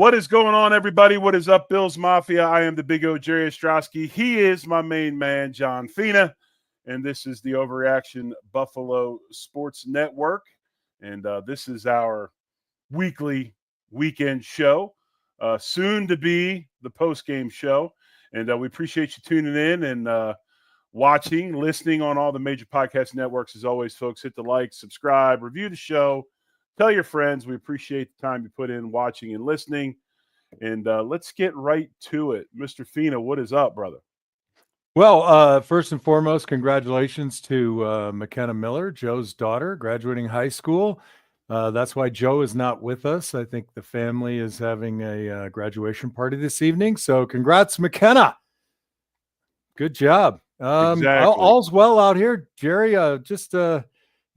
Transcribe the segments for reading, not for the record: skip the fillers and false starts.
What is going on, everybody? What is up, Bills Mafia? I am the big O, Jerry Ostrowski. He is my main man, John Fina, and this is the Overreaction Buffalo Sports Network. And this is our weekly weekend show, soon to be the postgame show. And we appreciate you tuning in and watching, listening on all the major podcast networks. As always, folks, hit the like, subscribe, review the show. Tell your friends. We appreciate the time you put in watching and listening. And let's get right to it. Mr. Fina, what is up, brother? Well, first and foremost, congratulations to McKenna Miller, Joe's daughter, graduating high school. That's why Joe is not with us. I think the family is having a graduation party this evening. So congrats, McKenna. Good job. Exactly. All's well out here, Jerry. Just a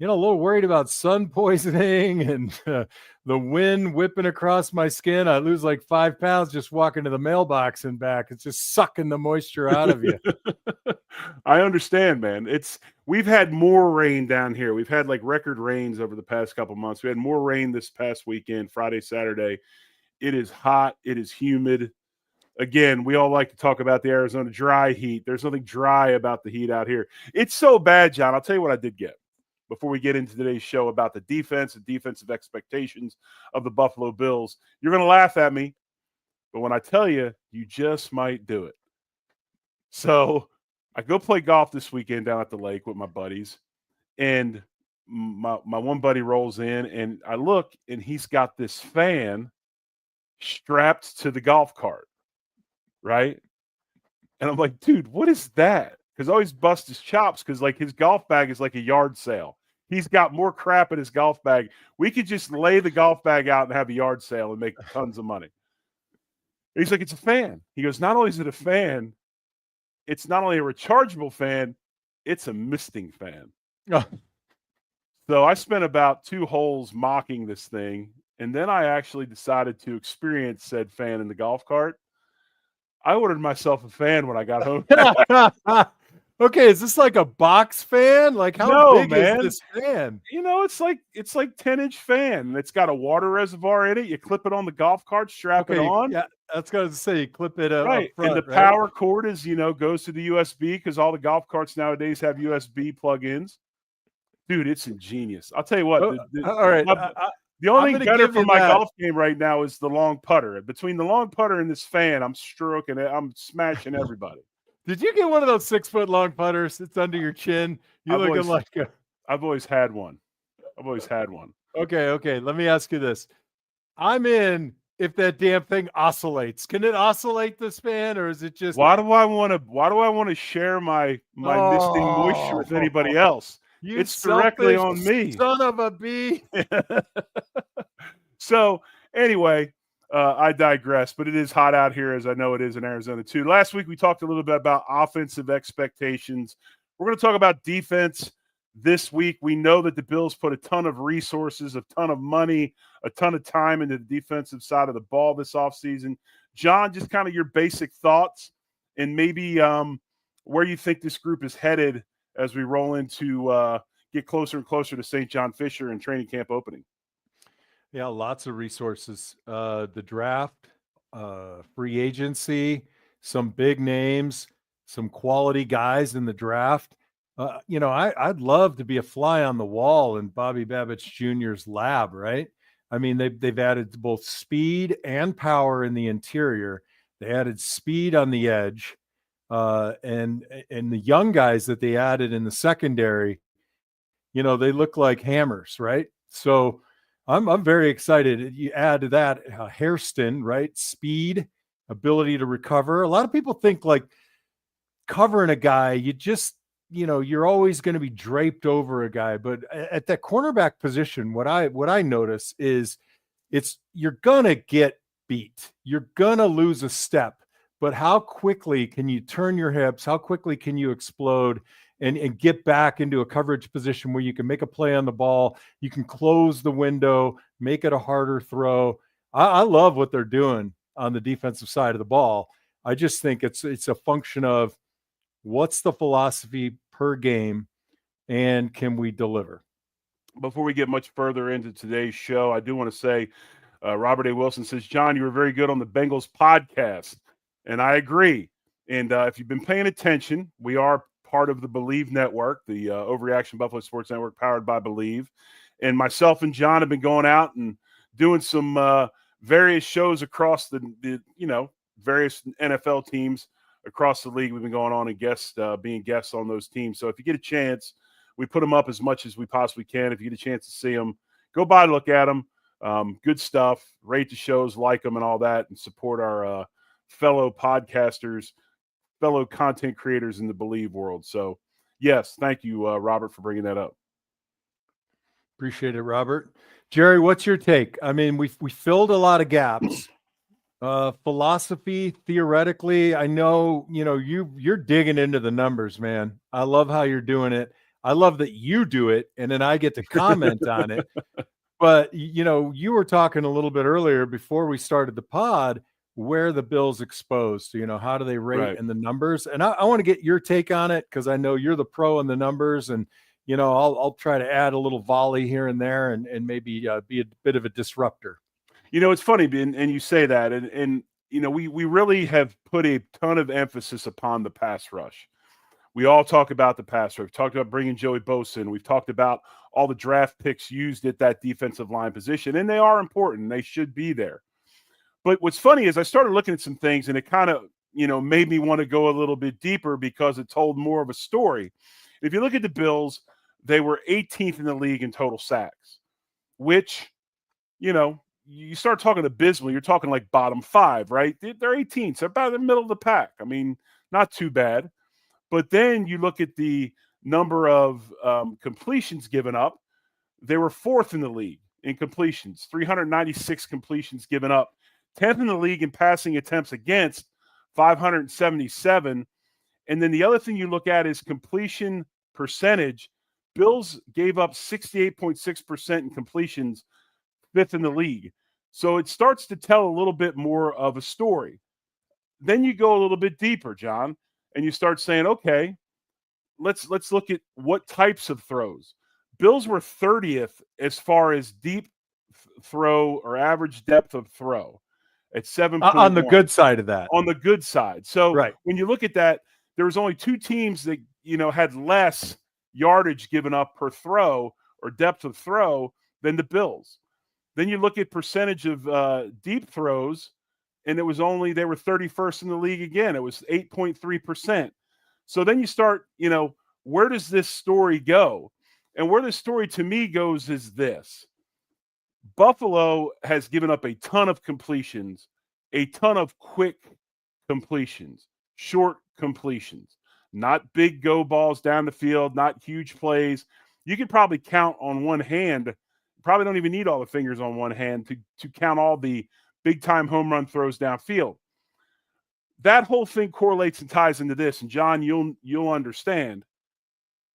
little worried about sun poisoning and the wind whipping across my skin. I lose like 5 pounds just walking to the mailbox and back. It's just sucking the moisture out of you. I understand, man. We've had more rain down here. We've had like record rains over the past couple months. We had more rain this past weekend, Friday, Saturday. It is hot. It is humid. Again, we all like to talk about the Arizona dry heat. There's nothing dry about the heat out here. It's so bad, John. I'll tell you what I did get before we get into today's show about the defense and defensive expectations of the Buffalo Bills. You're going to laugh at me, but when I tell you, you just might do it. So I go play golf this weekend down at the lake with my buddies, and my one buddy rolls in, and I look, and he's got this fan strapped to the golf cart, right? And I'm like, dude, what is that? Because I always bust his chops because, like, his golf bag is like a yard sale. He's got more crap in his golf bag. We could just lay the golf bag out and have a yard sale and make tons of money. He's like, it's a fan. He goes, not only is it a fan, it's not only a rechargeable fan, it's a misting fan. So I spent about 2 holes mocking this thing, and then I actually decided to experience said fan in the golf cart. I ordered myself a fan when I got home. Okay, is this like a box fan? Like how big is this fan? It's like 10-inch fan. It's got a water reservoir in it. You clip it on the golf cart, strap it on. Yeah, that's going to say you clip it right. up front, and the power cord is goes to the USB because all the golf carts nowadays have USB plug-ins. Dude, it's ingenious. I'll tell you what. all right. The only thing better for my golf game right now is the long putter. Between the long putter and this fan, I'm stroking it. I'm smashing everybody. Did you get one of those 6-foot long putters? It's under your chin. You're looking like I've always had one. Okay. Let me ask you this. I'm in if that damn thing oscillates. Can it oscillate this fan, or is it just why do I want to share my misting moisture with anybody else? It's directly on me. Son of a bee. So anyway, I digress, but it is hot out here, as I know it is in Arizona too. Last week we talked a little bit about offensive expectations. We're going to talk about defense this week. We know that the Bills put a ton of resources, a ton of money, a ton of time into the defensive side of the ball this offseason. John, just kind of your basic thoughts and maybe where you think this group is headed as we roll into get closer and closer to St. John Fisher and training camp opening. Yeah, lots of resources. The draft, free agency, some big names, some quality guys in the draft. I'd love to be a fly on the wall in Bobby Babbitt Jr.'s lab, right? I mean, they've added both speed and power in the interior. They added speed on the edge, and the young guys that they added in the secondary, they look like hammers, right? So I'm very excited. You add to that Hairston, right? Speed, ability to recover. A lot of people think like covering a guy, you just, you're always going to be draped over a guy. But at that cornerback position, what I notice is you're going to get beat. You're going to lose a step. But how quickly can you turn your hips? How quickly can you explode and get back into a coverage position where you can make a play on the ball? You can close the window, make it a harder throw. I love what they're doing on the defensive side of the ball. I just think it's a function of what's the philosophy per game and can we deliver? Before we get much further into today's show, I do want to say Robert A. Wilson says, John, you were very good on the Bengals podcast. And I agree. And if you've been paying attention, we are part of the Believe Network, the Overreaction Buffalo Sports Network powered by Believe. And myself and John have been going out and doing some various shows across the various NFL teams across the league. We've been going on and being guests on those teams. So if you get a chance, we put them up as much as we possibly can. If you get a chance to see them, go by, look at them. Good stuff. Rate the shows, like them, and all that, and support our fellow podcasters, fellow content creators in the Believe world. So, yes, thank you, Robert, for bringing that up. Appreciate it, Robert. Jerry, what's your take? I mean, we filled a lot of gaps. Philosophy, theoretically, I know, you're digging into the numbers, man. I love how you're doing it. I love that you do it, and then I get to comment on it. But, you were talking a little bit earlier before we started the pod, where the Bills exposed. So, how do they rate in the numbers? And I want to get your take on it, because I know you're the pro in the numbers, and I'll try to add a little volley here and there, and maybe be a bit of a disruptor. It's funny, and you say that, and we really have put a ton of emphasis upon the pass rush. We all talk about the pass rush. We've talked about bringing Joey Bosa in. We've talked about all the draft picks used at that defensive line position, and they are important. They should be there. But what's funny is I started looking at some things, and it kind of, made me want to go a little bit deeper because it told more of a story. If you look at the Bills, they were 18th in the league in total sacks, which, you start talking abysmal, you're talking like bottom 5, right? They're 18th, so about in the middle of the pack. I mean, not too bad. But then you look at the number of completions given up. They were 4th in the league in completions, 396 completions given up. 10th in the league in passing attempts against, 577. And then the other thing you look at is completion percentage. Bills gave up 68.6% in completions, 5th in the league. So it starts to tell a little bit more of a story. Then you go a little bit deeper, John, and you start saying, okay, let's look at what types of throws. Bills were 30th as far as deep throw or average depth of throw at 7. On the good side of that. On the good side. So right. When you look at that, there was only 2 teams that, had less yardage given up per throw or depth of throw than the Bills. Then you look at percentage of deep throws, and they were 31st in the league again. It was 8.3%. So then you start, where does this story go? And where the story to me goes is this. Buffalo has given up a ton of completions, a ton of quick completions, short completions, not big go balls down the field, not huge plays. You could probably count on one hand, probably don't even need all the fingers on one hand to count all the big-time home run throws downfield. That whole thing correlates and ties into this. And, John, you'll understand,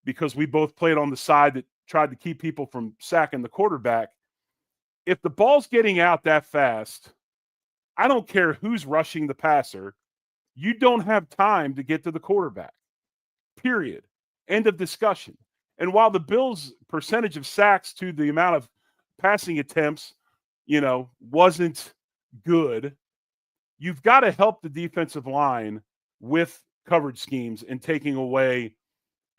because we both played on the side that tried to keep people from sacking the quarterback. If the ball's getting out that fast, I don't care who's rushing the passer, you don't have time to get to the quarterback, period. End of discussion. And while the Bills' percentage of sacks to the amount of passing attempts, wasn't good, you've got to help the defensive line with coverage schemes and taking away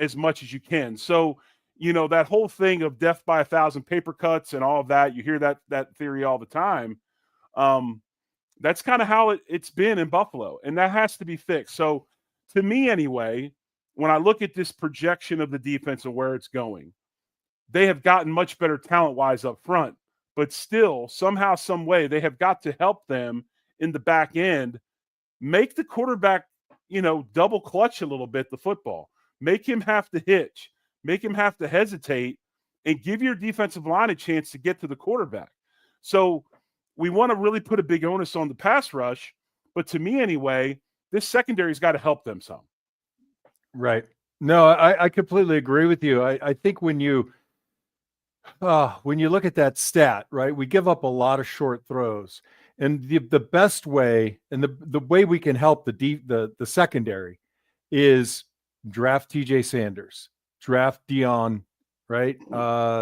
as much as you can. So, that whole thing of death by 1,000 paper cuts and all of that, you hear that theory all the time. That's kind of how it's been in Buffalo, and that has to be fixed. So to me anyway, when I look at this projection of the defense and where it's going, they have gotten much better talent-wise up front, but still, somehow, some way, they have got to help them in the back end, make the quarterback, double clutch a little bit the football, make him have to hitch, make him have to hesitate, and give your defensive line a chance to get to the quarterback. So we want to really put a big onus on the pass rush, but to me anyway, this secondary's got to help them some. Right. No, I completely agree with you. I think when you look at that stat, right, we give up a lot of short throws, and the best way and the way we can help the secondary is draft TJ Sanders, draft Dion, right?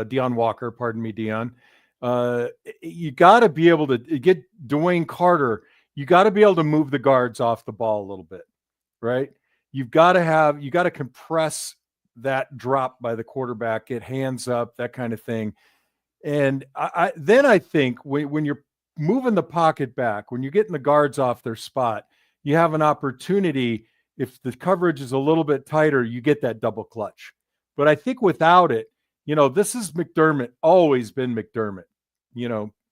Dion Walker, pardon me, Dion. You got to be able to get Dwayne Carter. You got to be able to move the guards off the ball a little bit, right? You got to compress that drop by the quarterback, get hands up, that kind of thing. And then I think when you're moving the pocket back, when you're getting the guards off their spot, you have an opportunity. If the coverage is a little bit tighter, you get that double clutch. But I think without it, this is McDermott, always been McDermott.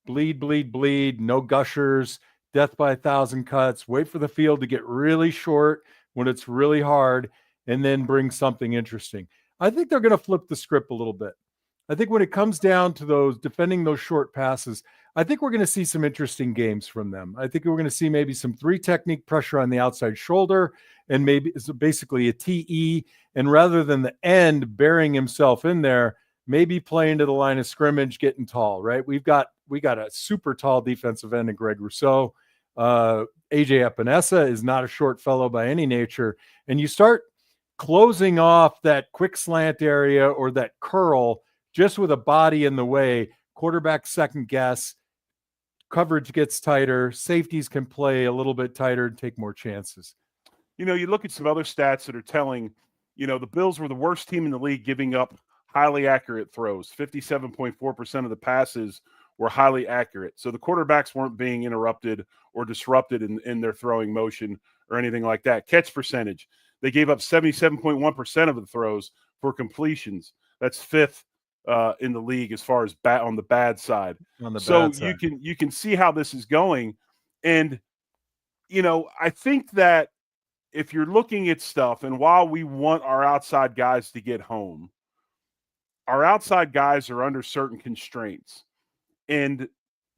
Bleed, bleed, bleed, no gushers, death by 1,000 cuts, wait for the field to get really short when it's really hard, and then bring something interesting. I think they're going to flip the script a little bit. I think when it comes down to those defending those short passes, I think we're going to see some interesting games from them. I think we're going to see maybe some 3 technique pressure on the outside shoulder, and maybe it's basically a TE. And rather than the end burying himself in there, maybe playing to the line of scrimmage, getting tall, right? We got a super tall defensive end in Greg Rousseau. AJ Epinesa is not a short fellow by any nature. And you start closing off that quick slant area or that curl just with a body in the way, quarterback second guess, coverage gets tighter, safeties can play a little bit tighter and take more chances. You look at some other stats that are telling, the Bills were the worst team in the league giving up highly accurate throws. 57.4% of the passes were highly accurate. So the quarterbacks weren't being interrupted or disrupted in their throwing motion or anything like that. Catch percentage, they gave up 77.1% of the throws for completions. That's 5th in the league as far as on the bad side. You can see how this is going. And, I think that if you're looking at stuff, and while we want our outside guys to get home, our outside guys are under certain constraints. And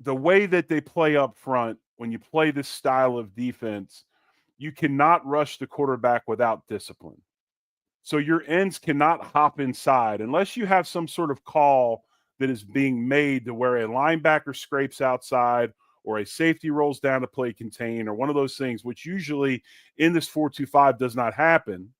the way that they play up front, when you play this style of defense, you cannot rush the quarterback without discipline. So your ends cannot hop inside unless you have some sort of call that is being made to where a linebacker scrapes outside or a safety rolls down to play contain or one of those things, which usually in this 4-2-5 does not happen.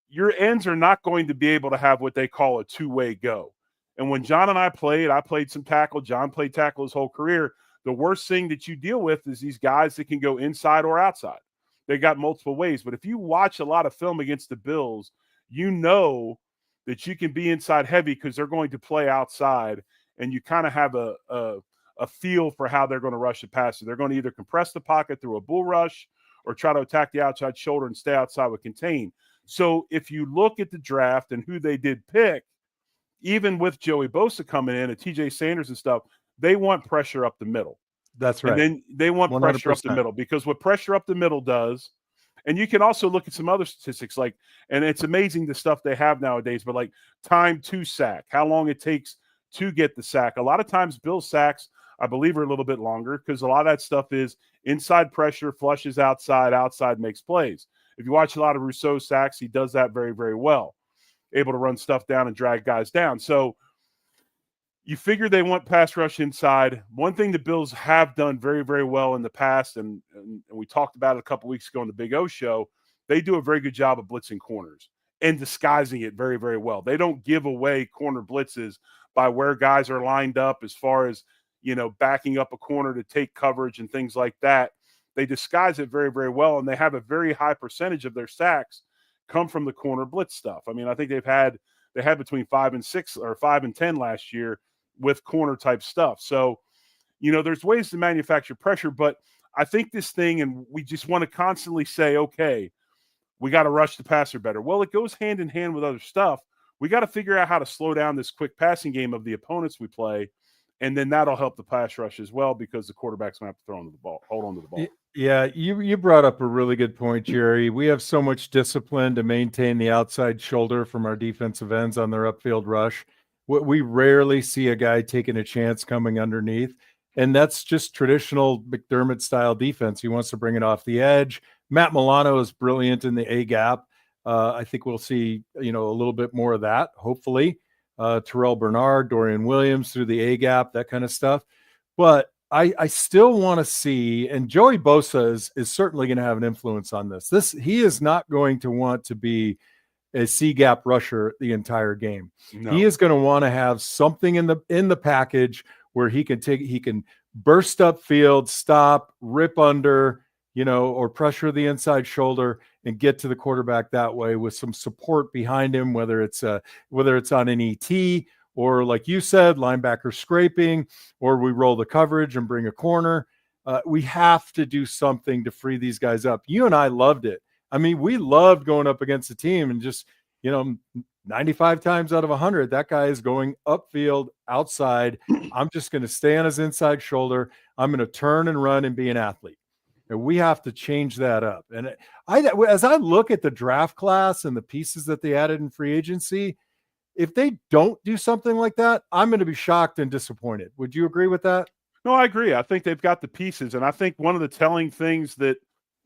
Your ends are not going to be able to have what they call a two-way go. And when John and I played some tackle. John played tackle his whole career. The worst thing that you deal with is these guys that can go inside or outside. They got multiple ways. But if you watch a lot of film against the Bills, you know that you can be inside heavy because they're going to play outside, and you kind of have a feel for how they're going to rush the passer. They're going to either compress the pocket through a bull rush or try to attack the outside shoulder and stay outside with contain. So if you look at the draft and who they did pick, even with Joey Bosa coming in and TJ Sanders and stuff, they want pressure up the middle. That's right. And then they want 100%. Pressure up the middle, because what pressure up the middle does, and you can also look at some other statistics, and it's amazing the stuff they have nowadays, but time to sack, how long it takes to get the sack. A lot of times Bill's sacks, I believe, are a little bit longer because a lot of that stuff is inside pressure, flushes outside makes plays. If you watch a lot of Rousseau sacks, he does that very, very well, able to run stuff down and drag guys down. So you figure they want pass rush inside. One thing the Bills have done very, very well in the past, and we talked about it a couple weeks ago on the Big O show, they do a very good job of blitzing corners and disguising it very, very well. They don't give away corner blitzes by where guys are lined up as far as, backing up a corner to take coverage and things like that. They disguise it very, very well, and they have a very high percentage of their sacks come from the corner blitz stuff. I mean, I think they had between 5 and 6 or 5 and 10 last year with corner type stuff. So, there's ways to manufacture pressure, but I think this thing, and we just want to constantly say, okay, we got to rush the passer better. Well, it goes hand in hand with other stuff. We got to figure out how to slow down this quick passing game of the opponents we play. And then that'll help the pass rush as well, because the quarterback's going to have to hold on to the ball. Yeah, you brought up a really good point, Jerry. We have so much discipline to maintain the outside shoulder from our defensive ends on their upfield rush. We rarely see a guy taking a chance coming underneath, and that's just traditional McDermott-style defense. He wants to bring it off the edge. Matt Milano is brilliant in the A-gap. I think we'll see, a little bit more of that, hopefully. Terrell Bernard, Dorian Williams through the A-gap, that kind of stuff. But I still want to see, and Joey Bosa is certainly going to have an influence on this. He is not going to want to be a C-gap rusher the entire game. No. He is going to want to have something in the package where he can burst up field, stop, rip under, or pressure the inside shoulder and get to the quarterback that way with some support behind him, whether it's on an ET or, like you said, linebacker scraping, or we roll the coverage and bring a corner. We have to do something to free these guys up. You and I loved it. I mean, we loved going up against a team and just, 95 times out of 100, that guy is going upfield, outside. I'm just going to stay on his inside shoulder. I'm going to turn and run and be an athlete. And we have to change that up. And as I look at the draft class and the pieces that they added in free agency, if they don't do something like that, I'm going to be shocked and disappointed. Would you agree with that? No, I agree. I think they've got the pieces. And I think one of the telling things that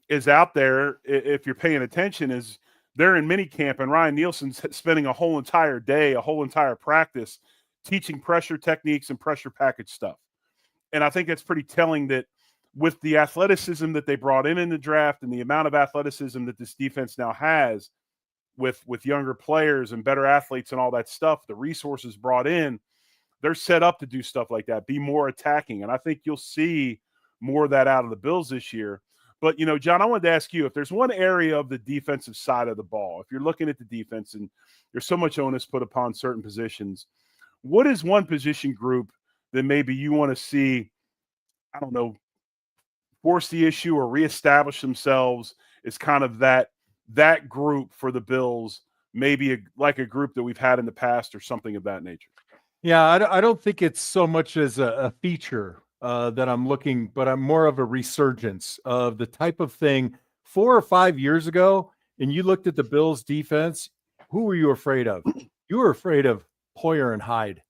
is out there, if you're paying attention, is they're in minicamp and Ryan Nielsen's spending a whole entire day, a whole entire practice teaching pressure techniques and pressure package stuff. And I think that's pretty telling that with the athleticism that they brought in the draft and the amount of athleticism that this defense now has with younger players and better athletes and all that stuff, the resources brought in, they're set up to do stuff like that, be more attacking. And I think you'll see more of that out of the Bills this year. But, John, I wanted to ask you, if there's one area of the defensive side of the ball, if you're looking at the defense and there's so much onus put upon certain positions, what is one position group that maybe you want to see, I don't know, force the issue or reestablish themselves as kind of that group for the Bills, maybe like a group that we've had in the past or something of that nature? Yeah, I don't think it's so much as a feature that I'm looking, but I'm more of a resurgence of the type of thing 4 or 5 years ago. And you looked at the Bills defense. Who were you afraid of? You were afraid of Poyer and Hyde,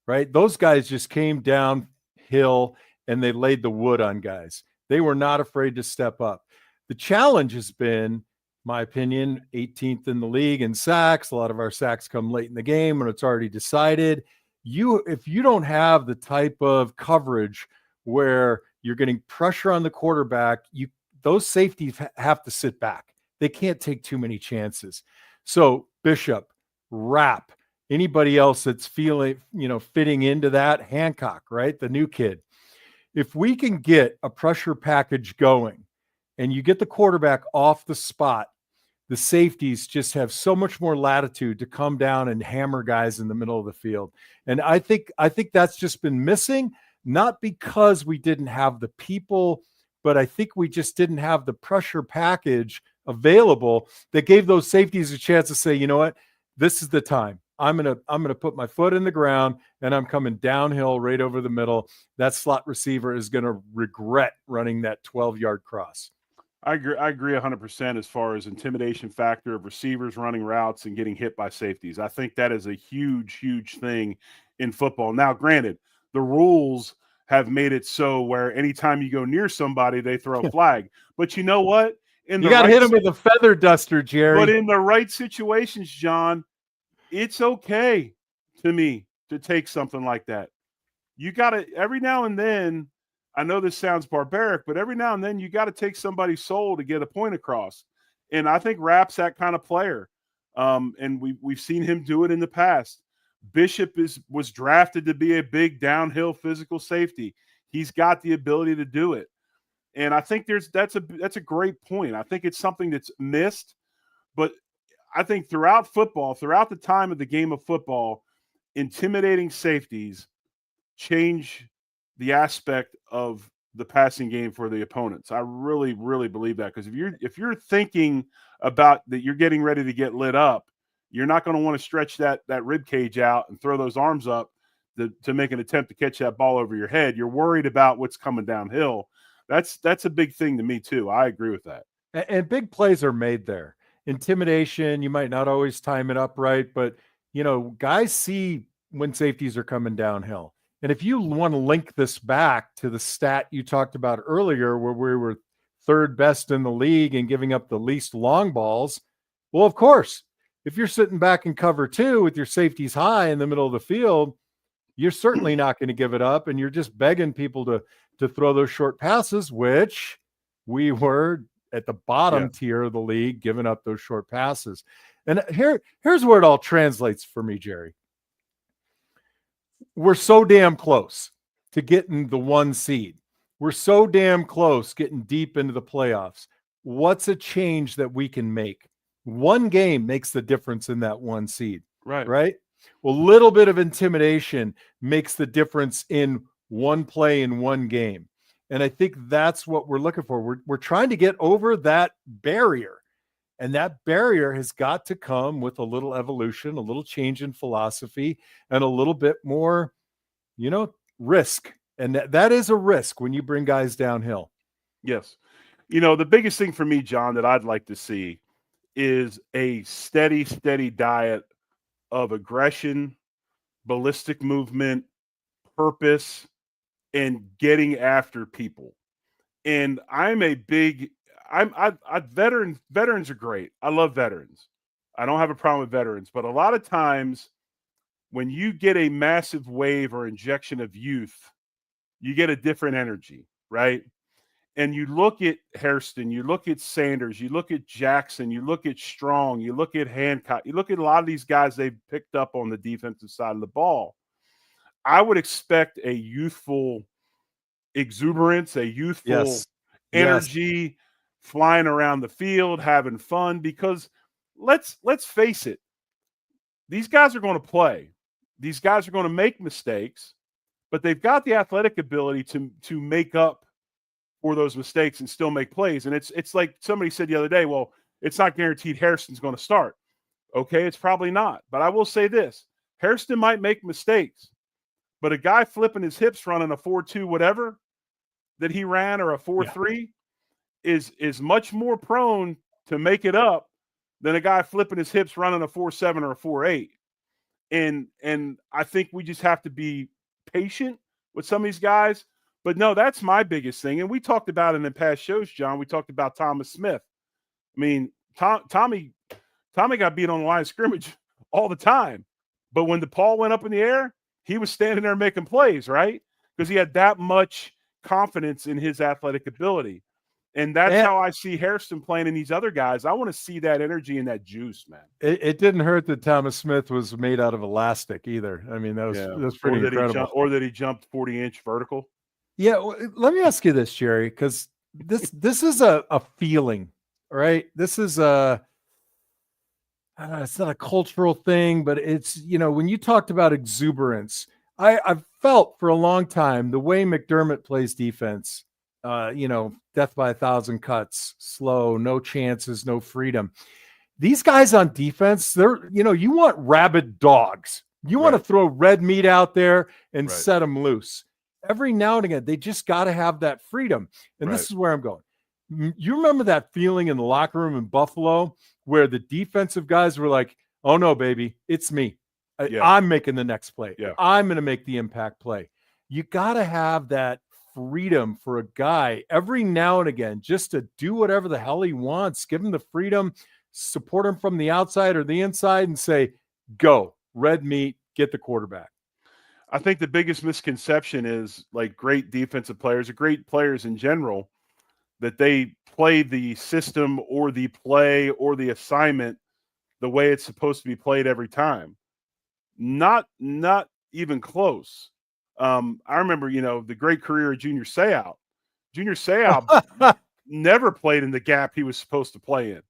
right? Those guys just came downhill and they laid the wood on guys. They were not afraid to step up. The challenge has been, my opinion, 18th in the league in sacks. A lot of our sacks come late in the game when it's already decided. If you don't have the type of coverage where you're getting pressure on the quarterback, those safeties have to sit back. They can't take too many chances. So Bishop, Rapp, anybody else that's fitting into that, Hancock, right? The new kid. If we can get a pressure package going and you get the quarterback off the spot, the safeties just have so much more latitude to come down and hammer guys in the middle of the field. And I think that's just been missing, not because we didn't have the people, but I think we just didn't have the pressure package available that gave those safeties a chance to say, you know what, this is the time. I'm gonna put my foot in the ground and I'm coming downhill right over the middle. That slot receiver is going to regret running that 12-yard cross. I agree 100% as far as intimidation factor of receivers running routes and getting hit by safeties. I think that is a huge, huge thing in football. Now, granted, the rules have made it so where anytime you go near somebody, they throw a flag. But you know what? You got to hit them with a feather duster, Jerry. But in the right situations, John, it's okay to me to take something like that. You got to, every now and then, I know this sounds barbaric, but every now and then you got to take somebody's soul to get a point across. And I think Rapp's that kind of player. And we've seen him do it in the past. Bishop was drafted to be a big downhill physical safety. He's got the ability to do it. And I think that's a great point. I think it's something that's missed, but I think throughout football, throughout the time of the game of football, intimidating safeties change the aspect of the passing game for the opponents. I really, really believe that, because if you're thinking about that you're getting ready to get lit up, you're not going to want to stretch that rib cage out and throw those arms up to make an attempt to catch that ball over your head. You're worried about what's coming downhill. That's a big thing to me too. I agree with that. And big plays are made there. Intimidation, you might not always time it up right, but guys see when safeties are coming downhill. And if you want to link this back to the stat you talked about earlier, where we were third best in the league and giving up the least long balls, well, of course, if you're sitting back in cover 2 with your safeties high in the middle of the field, you're certainly not going to give it up, and you're just begging people to throw those short passes, which we were at the bottom tier of the league, giving up those short passes. And here's where it all translates for me, Jerry. We're so damn close to getting the 1 seed. We're so damn close getting deep into the playoffs. What's a change that we can make? One game makes the difference in that 1 seed, Right. right? Well, a little bit of intimidation makes the difference in one play in one game. And I think that's what we're looking for. We're trying to get over that barrier. And that barrier has got to come with a little evolution, a little change in philosophy, and a little bit more, risk. And that is a risk when you bring guys downhill. Yes. The biggest thing for me, John, that I'd like to see is a steady diet of aggression, ballistic movement, purpose, and getting after people. And veterans are great. I love veterans. I don't have a problem with veterans, but a lot of times when you get a massive wave or injection of youth, you get a different energy, right? And you look at Hairston, you look at Sanders, you look at Jackson, you look at Strong, you look at Hancock, you look at a lot of these guys they've picked up on the defensive side of the ball. I would expect a youthful exuberance, a youthful energy, flying around the field, having fun, because let's face it, these guys are going to play. These guys are going to make mistakes, but they've got the athletic ability to make up for those mistakes and still make plays. And it's like somebody said the other day, well, it's not guaranteed Hairston's going to start. Okay, it's probably not. But I will say this, Hairston might make mistakes, but a guy flipping his hips running a 4-2 whatever that he ran, or a 4-3, is much more prone to make it up than a guy flipping his hips running a 4-7 or a 4-8. And I think we just have to be patient with some of these guys. But no, that's my biggest thing. And we talked about it in past shows, John. We talked about Thomas Smith. I mean, Tommy got beat on the line of scrimmage all the time. But when the ball went up in the air, he was standing there making plays, right? Because he had that much confidence in his athletic ability. And that's how I see Hairston playing in these other guys. I want to see that energy and that juice, man. It didn't hurt that Thomas Smith was made out of elastic either. I mean, that was pretty incredible. Or that he jumped 40-inch vertical. Yeah, well, let me ask you this, Jerry, because this is a feeling, right? This is it's not a cultural thing, but it's, when you talked about exuberance, I've felt for a long time the way McDermott plays defense, death by 1,000 cuts, slow, no chances, no freedom. These guys on defense, they're, you want rabid dogs. You want to throw red meat out there and set them loose. Every now and again, they just got to have that freedom. And this is where I'm going. You remember that feeling in the locker room in Buffalo where the defensive guys were like, oh, no, baby, it's me. I'm making the next play. I'm going to make the impact play. You got to have that freedom for a guy every now and again just to do whatever the hell he wants. Give him the freedom, support him from the outside or the inside, and say, go, red meat, get the quarterback. I think the biggest misconception is, like, great defensive players or great players in general, that they play the system or the play or the assignment the way it's supposed to be played every time. Not even close. I remember, the great career of Junior Seau. Junior Seau never played in the gap he was supposed to play in.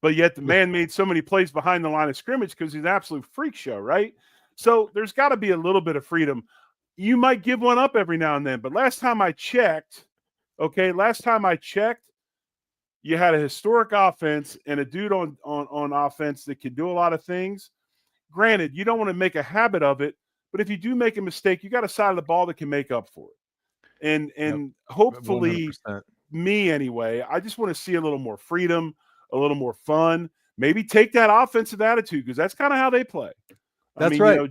But yet the man made so many plays behind the line of scrimmage because he's an absolute freak show, right? So there's got to be a little bit of freedom. You might give one up every now and then, but last time I checked, you had a historic offense and a dude on offense that could do a lot of things. Granted, you don't want to make a habit of it, but if you do make a mistake, you got a side of the ball that can make up for it. And hopefully, 100%. Me anyway, I just want to see a little more freedom, a little more fun. Maybe take that offensive attitude, because that's kind of how they play. That's right.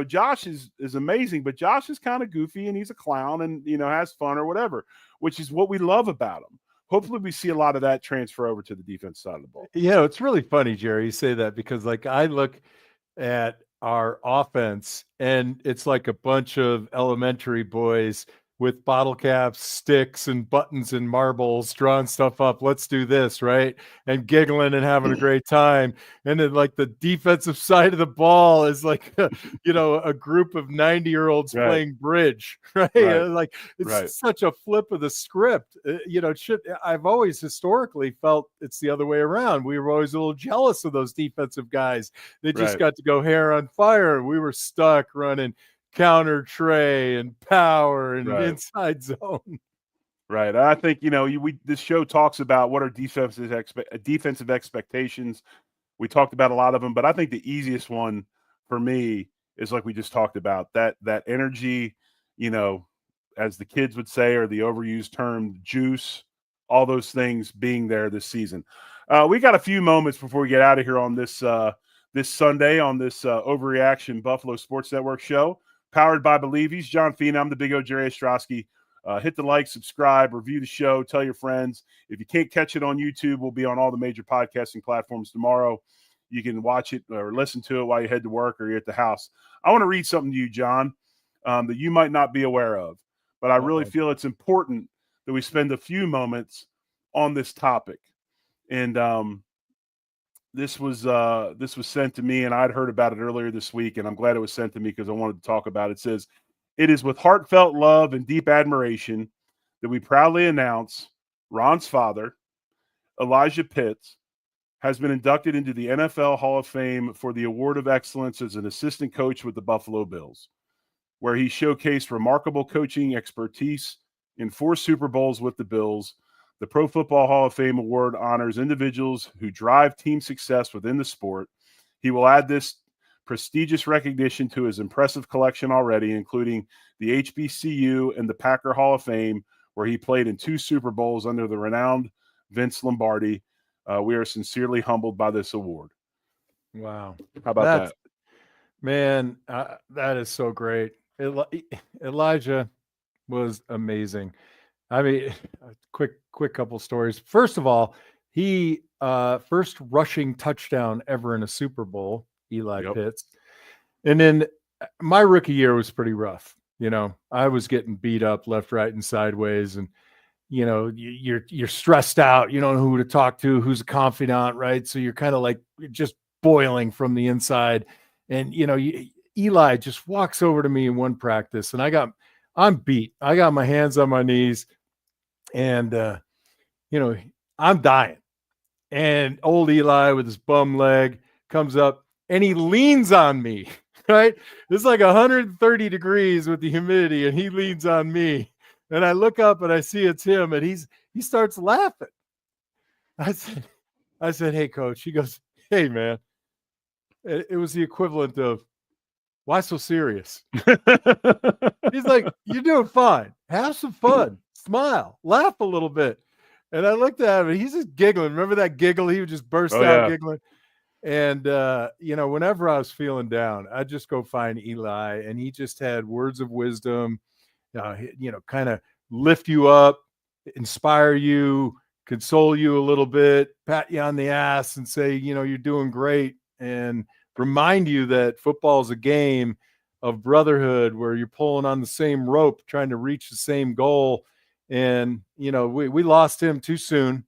Josh is amazing, but Josh is kind of goofy and he's a clown and, has fun or whatever, which is what we love about him. Hopefully we see a lot of that transfer over to the defense side of the ball. It's really funny, Jerry, you say that, because like I look at our offense and it's like a bunch of elementary boys with bottle caps, sticks, and buttons and marbles, drawing stuff up. Let's do this, right? And giggling and having a great time. And then, like, the defensive side of the ball is like, a group of 90-year-olds Right. playing bridge, right? Right. Like, it's Right. such a flip of the script. I've always historically felt it's the other way around. We were always a little jealous of those defensive guys. They just Right. got to go hair on fire. We were stuck running counter tray and power and Right. inside zone. Right. I think, this show talks about what are defensive expectations. We talked about a lot of them, but I think the easiest one for me is like we just talked about, that energy, as the kids would say, or the overused term, juice, all those things being there this season. We got a few moments before we get out of here on this Sunday on this Overreaction Buffalo Sports Network show, powered by Believies. John Fina, I'm the Big O, Jerry Ostrowski. Hit the like, subscribe, review the show, tell your friends. If you can't catch it on YouTube, we'll be on all the major podcasting platforms tomorrow. You can watch it or listen to it while you head to work or you're at the house. I want to read something to you, John, that you might not be aware of, but I really feel it's important that we spend a few moments on this topic. And this was sent to me, and I'd heard about it earlier this week, and I'm glad it was sent to me because I wanted to talk about it. It says, "It is with heartfelt love and deep admiration that we proudly announce Ron's father, Elijah Pitts, has been inducted into the NFL Hall of Fame for the Award of Excellence as an assistant coach with the Buffalo Bills, where he showcased remarkable coaching expertise in 4 Super Bowls with the Bills. The Pro Football Hall of Fame award honors individuals who drive team success within the sport. He will add this prestigious recognition to his impressive collection already, including the HBCU and the Packer Hall of Fame, where he played in 2 Super Bowls under the renowned Vince Lombardi. We are sincerely humbled by this award." Wow. How about that? Man, that is so great. Elijah was amazing. I mean, quick couple stories. First of all, he first rushing touchdown ever in a Super Bowl, Eli Pitts. And then my rookie year was pretty rough. I was getting beat up left, right, and sideways, and you're stressed out. You don't know who to talk to, who's a confidant, right? So you're kind of like just boiling from the inside. And Eli just walks over to me in one practice, and I'm beat. I got my hands on my knees, and I'm dying. And old Eli with his bum leg comes up, and he leans on me. Right? It's like 130 degrees with the humidity, and he leans on me. And I look up and I see it's him, and he starts laughing. I said, "Hey, coach." He goes, "Hey, man." It was the equivalent of, "Why so serious?" He's like, "You're doing fine. Have some fun. Smile. Laugh a little bit." And I looked at him, and he's just giggling. Remember that giggle? He would just burst out giggling. And, whenever I was feeling down, I'd just go find Eli, and he just had words of wisdom, kind of lift you up, inspire you, console you a little bit, pat you on the ass and say, you're doing great, and remind you that football is a game of brotherhood where you're pulling on the same rope, trying to reach the same goal. And, we lost him too soon.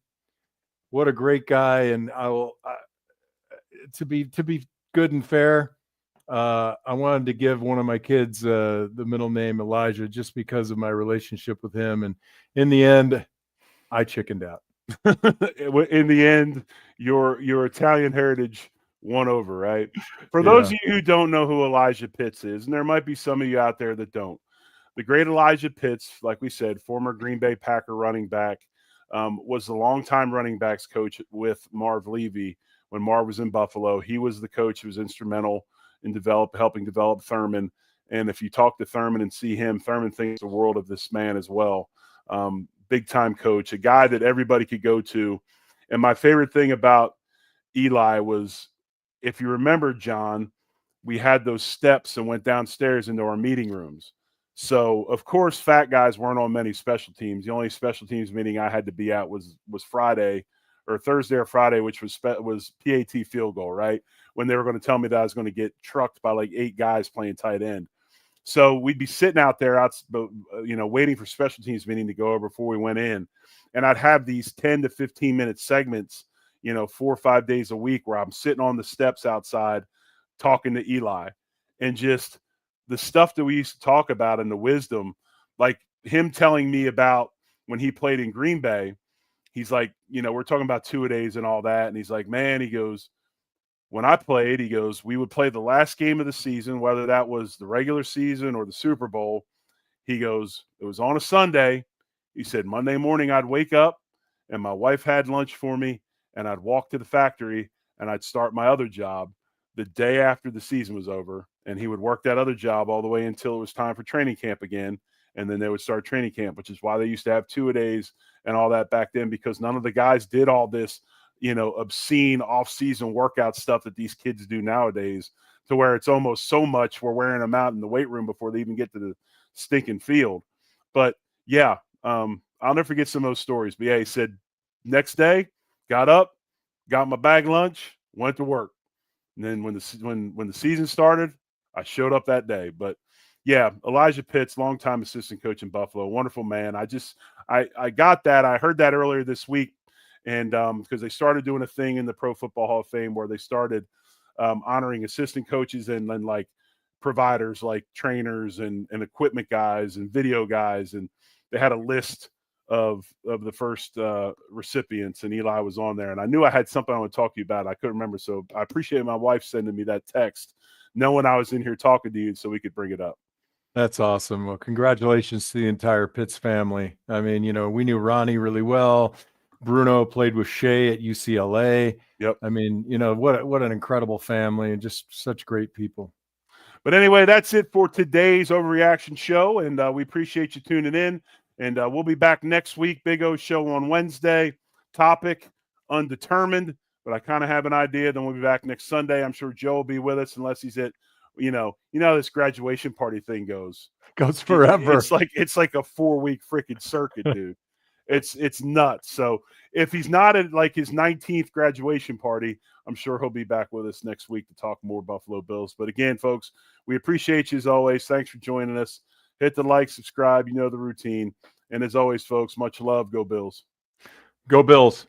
What a great guy. And to be good and fair, I wanted to give one of my kids the middle name Elijah just because of my relationship with him. And in the end, I chickened out. In the end, your Italian heritage won over, right? For those of you who don't know who Elijah Pitts is, and there might be some of you out there that don't, the great Elijah Pitts, like we said, former Green Bay Packer running back, was the longtime running backs coach with Marv Levy when Marv was in Buffalo. He was the coach who was instrumental in helping develop Thurman. And if you talk to Thurman and see him, Thurman thinks the world of this man as well. Big time coach, a guy that everybody could go to. And my favorite thing about Eli was, if you remember, John, we had those steps and went downstairs into our meeting rooms. So, of course, fat guys weren't on many special teams. The only special teams meeting I had to be at was Friday or Thursday or Friday, which was PAT field goal, right? When they were going to tell me that I was going to get trucked by like 8 guys playing tight end. So we'd be sitting out there, waiting for special teams meeting to go over before we went in, and I'd have these 10 to 15-minute segments, 4 or 5 days a week, where I'm sitting on the steps outside talking to Eli, and just the stuff that we used to talk about and the wisdom, like him telling me about when he played in Green Bay. He's like, we're talking about two-a-days and all that, and he's like, man, he goes, when I played, he goes, we would play the last game of the season, whether that was the regular season or the Super Bowl. He goes, it was on a Sunday. He said, Monday morning, I'd wake up and my wife had lunch for me, and I'd walk to the factory and I'd start my other job the day after the season was over. And he would work that other job all the way until it was time for training camp again. And then they would start training camp, which is why they used to have two-a-days and all that back then, because none of the guys did all this, obscene off-season workout stuff that these kids do nowadays, to where it's almost so much we're wearing them out in the weight room before they even get to the stinking field. But yeah, I'll never forget some of those stories. But yeah, he said, next day, got up, got my bag lunch, went to work. And then when the season started, I showed up that day. But yeah, Elijah Pitts, longtime assistant coach in Buffalo, wonderful man. I got that. I heard that earlier this week. And because they started doing a thing in the Pro Football Hall of Fame where they started honoring assistant coaches and then like providers like trainers and equipment guys and video guys. And they had a list of the first recipients, and Eli was on there. And I knew I had something I would talk to you about. I couldn't remember. So I appreciate my wife sending me that text, knowing I was in here talking to you so we could bring it up. That's awesome. Well, congratulations to the entire Pitts family. I mean, we knew Ronnie really well. Bruno played with Shea at UCLA. Yep. I mean, what an incredible family and just such great people. But anyway, that's it for today's Overreaction show, and we appreciate you tuning in. And we'll be back next week. Big O show on Wednesday. Topic undetermined, but I kind of have an idea. Then we'll be back next Sunday. I'm sure Joe will be with us unless he's at, how this graduation party thing goes. Goes forever. It's like a 4-week freaking circuit, dude. It's nuts. So if he's not at like his 19th graduation party, I'm sure he'll be back with us next week to talk more Buffalo Bills. But again, folks, we appreciate you as always. Thanks for joining us. Hit the like, subscribe. You know the routine. And as always, folks, much love. Go Bills. Go Bills.